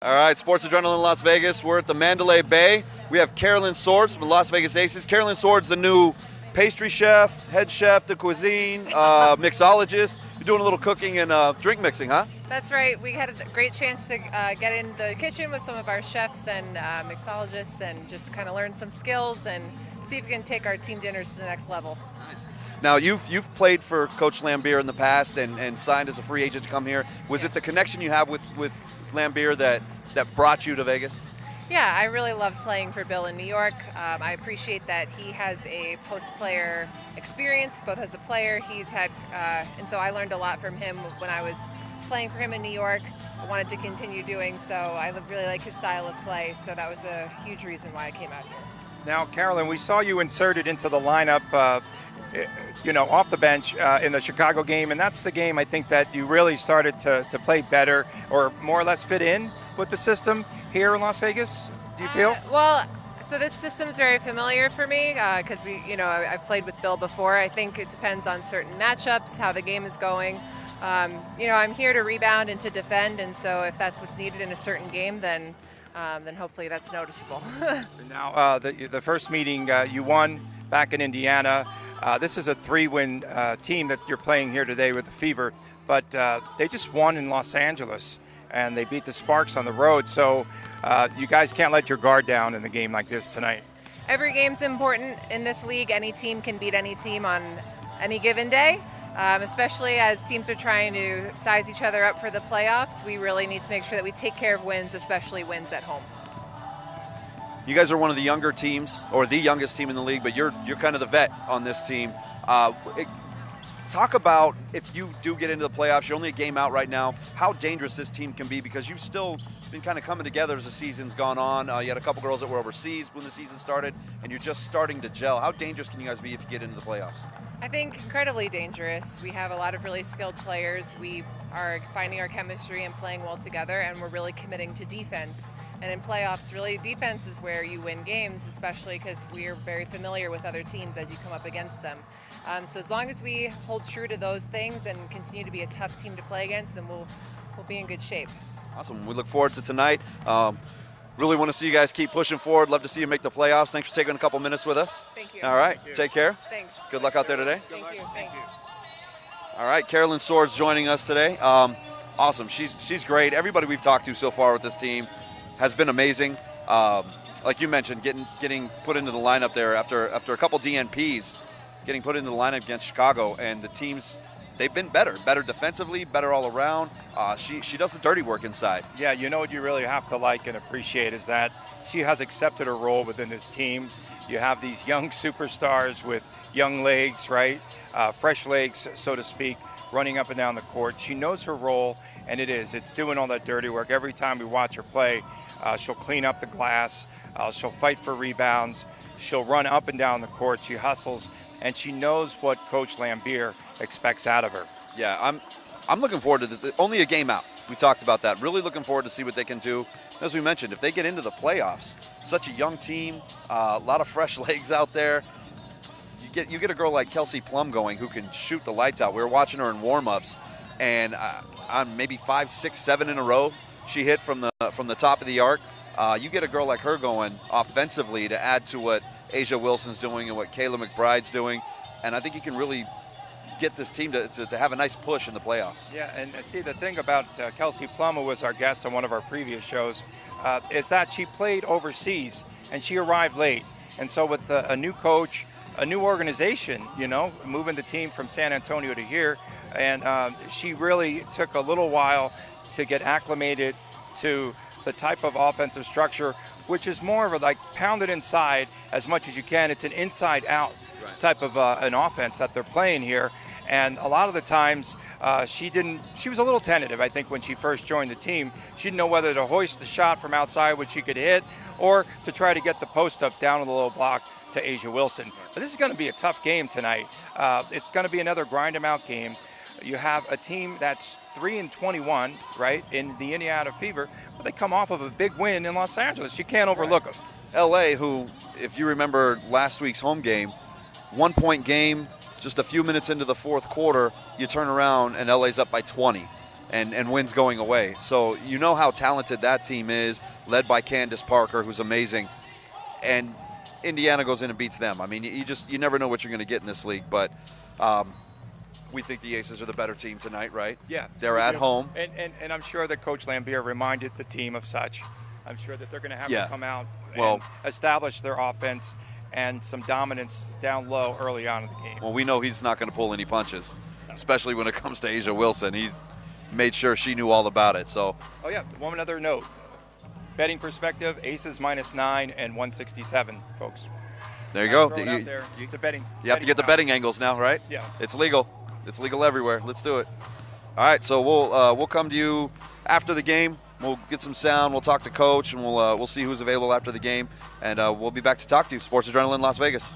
All right, Sports Adrenaline Las Vegas. We're at the Mandalay Bay. We have Carolyn Swords from the Las Vegas Aces. Carolyn Swords, the new pastry chef, head chef de cuisine, mixologist. You're doing a little cooking and drink mixing, huh? That's right. We had a great chance to get in the kitchen with some of our chefs and mixologists and just kind of learn some skills and see if we can take our team dinners to the next level. Nice. Now, you've played for Coach Lambier in the past and signed as a free agent to come here. Was it the connection you have with Lambier that brought you to Vegas? Yeah, I really love playing for Bill in New York. I appreciate that he has a post-player experience, both as a player. He's had, and so I learned a lot from him when I was playing for him in New York. I wanted to continue doing so. I really like his style of play, so that was a huge reason why I came out here. Now, Carolyn, we saw you inserted into the lineup, off the bench in the Chicago game, and that's the game I think that you really started to play better or more or less fit in with the system here in Las Vegas. Do you feel? So this system's very familiar for me because I've played with Bill before. I think it depends on certain matchups, how the game is going. I'm here to rebound and to defend, and so if that's what's needed in a certain game, then hopefully that's noticeable. Now, the first meeting you won back in Indiana. This is a 3-win team that you're playing here today with the Fever, but they just won in Los Angeles, and they beat the Sparks on the road. So you guys can't let your guard down in a game like this tonight. Every game's important in this league. Any team can beat any team on any given day. Especially as teams are trying to size each other up for the playoffs, we really need to make sure that we take care of wins, especially wins at home. You guys are one of the younger teams, or the youngest team in the league, but you're kind of the vet on this team. Talk about, if you do get into the playoffs, you're only a game out right now, how dangerous this team can be, because you've still been kind of coming together as the season's gone on. You had a couple girls that were overseas when the season started, and you're just starting to gel. How dangerous can you guys be if you get into the playoffs? I think incredibly dangerous. We have a lot of really skilled players. We are finding our chemistry and playing well together, and we're really committing to defense. And in playoffs, really, defense is where you win games, especially because we're very familiar with other teams as you come up against them. So as long as we hold true to those things and continue to be a tough team to play against, then we'll be in good shape. Awesome. We look forward to tonight. Really want to see you guys keep pushing forward. Love to see you make the playoffs. Thanks for taking a couple minutes with us. Thank you. All right. Take care. Thanks. Good luck out there today. Thank you. Thanks. All right. Carolyn Swords joining us today. Awesome. She's great. Everybody we've talked to so far with this team has been amazing. Like you mentioned, getting put into the lineup there after a couple DNPs, getting put into the lineup against Chicago, and the teams, they've been better defensively, better all around. She does the dirty work inside. Yeah, you know what you really have to like and appreciate is that she has accepted her role within this team. You have these young superstars with young legs, right? Fresh legs, so to speak, running up and down the court. She knows her role, and it's doing all that dirty work. Every time we watch her play, she'll clean up the glass. She'll fight for rebounds. She'll run up and down the court. She hustles, and she knows what Coach Lambier expects out of her. Yeah, I'm looking forward to this. Only a game out. We talked about that. Really looking forward to see what they can do. As we mentioned, if they get into the playoffs, such a young team, a lot of fresh legs out there. You get a girl like Kelsey Plum going who can shoot the lights out. We were watching her in warm-ups, and on maybe 5, 6, 7 in a row, she hit from the top of the arc. You get a girl like her going offensively to add to what Asia Wilson's doing and what Kayla McBride's doing, and I think you can really get this team to have a nice push in the playoffs. Yeah, and see, the thing about Kelsey Plum, who was our guest on one of our previous shows, is that she played overseas and she arrived late. And so with a new coach, a new organization, moving the team from San Antonio to here, and she really took a little while to get acclimated to the type of offensive structure, which is more of a like pound it inside as much as you can. It's an inside out type of an offense that they're playing here. And a lot of the times she was a little tentative, I think, when she first joined the team. She didn't know whether to hoist the shot from outside, which she could hit, or to try to get the post up down with a low block to Asia Wilson. But this is going to be a tough game tonight. It's going to be another grind 'em out game. You have a team that's 3-21, right, in the Indiana Fever, but they come off of a big win in Los Angeles. You can't overlook them. LA, who, if you remember last week's home game, 1-point game, just a few minutes into the fourth quarter, you turn around and LA's up by 20. and wins going away. So you know how talented that team is, led by Candace Parker, who's amazing. And Indiana goes in and beats them. I mean, you never know what you're going to get in this league, but we think the Aces are the better team tonight, right? Yeah. They're at home. And I'm sure that Coach Lambier reminded the team of such. I'm sure that they're going to have Yeah. to come out Well- and establish their offense and some dominance down low early on in the game. Well, we know he's not going to pull any punches, especially when it comes to Asia Wilson. He made sure she knew all about it. So, Oh, yeah. One other note. Betting perspective, Aces -9 and 167, folks. there you go. Throw it out there. It's a betting. You have to get the betting angles now, right? Yeah. It's legal. It's legal everywhere. Let's do it. All right, so we'll come to you after the game. We'll get some sound. We'll talk to Coach, and we'll see who's available after the game. And we'll be back to talk to you. Sports Adrenaline Las Vegas.